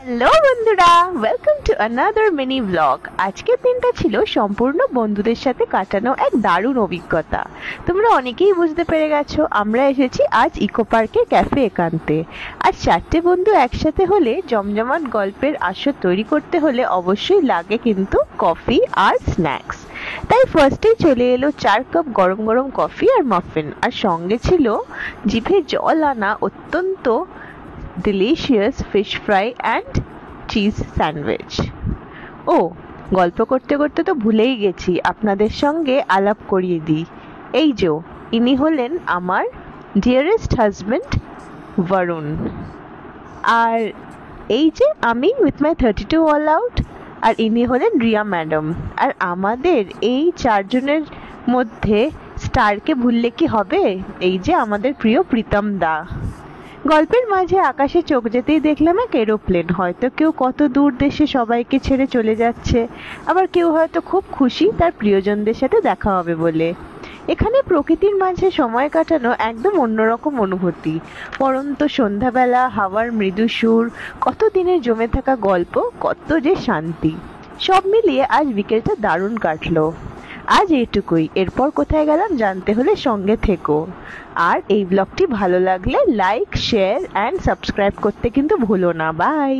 Hello বন্ধুরা, welcome to another mini blog. আজকের দিনটা ছিল সম্পূর্ণ বন্ধুদের সাথে কাটানো এক দারুণ অভিজ্ঞতা। তোমরা অনেকেই বুঝতে পেরে গেছো, আমরা এসেছি আজ ইকো পার্কের ক্যাফে একান্তে। আর চারটে বন্ধু একসাথে হলে জমজমাট গল্পের আসর তৈরি করতে হলে অবশ্যই লাগে কিন্তু কফি আর স্ন্যাক্স। তাই ফার্স্টেই চলে এলো 4 কাপ গরম গরম কফি আর মাফিন, আর সঙ্গে ছিল জিভে জল আনা অত্যন্ত delicious fish fry and cheese sandwich. ও, গল্প করতে করতে তো ভুলেই গেছি আপনাদের সঙ্গে আলাপ করিয়ে দিই। এই যে ইনি হলেন আমার ডিয়ারেস্ট হাজবেন্ড বরুণ, আর এই যে আমি উইথ মাই 32 অল আউট, আর ইনি হলেন রিয়া ম্যাডাম। আর আমাদের এই চারজনের মধ্যে স্টারকে ভুললে কি হবে, এই যে আমাদের প্রিয় প্রীতম দা। গল্পের মাঝে আকাশে চোখ যেতেই দেখলাম এক এরোপ্লেন। হয়তো কেউ কত দূর দেশে সবাইকে ছেড়ে চলে যাচ্ছে, আবার কেউ হয়তো খুব খুশি তার প্রিয়জনদের সাথে দেখা হবে বলে। এখানে প্রকৃতির মাঝে সময় কাটানো একদম অন্যরকম অনুভূতি। পরন্ত সন্ধ্যাবেলা, হাওয়ার মৃদু সুর, কত দিনের জমে থাকা গল্প, কত যে শান্তি। সব মিলিয়ে আজ বিকেলটা দারুণ কাটলো। আজ এইটুকুই, এরপর কোথায় গেলাম জানতে হলে সঙ্গে থেকো। আর এই ব্লগটি ভালো লাগলে লাইক, শেয়ার অ্যান্ড সাবস্ক্রাইব করতে কিন্তু ভুলো না। বাই।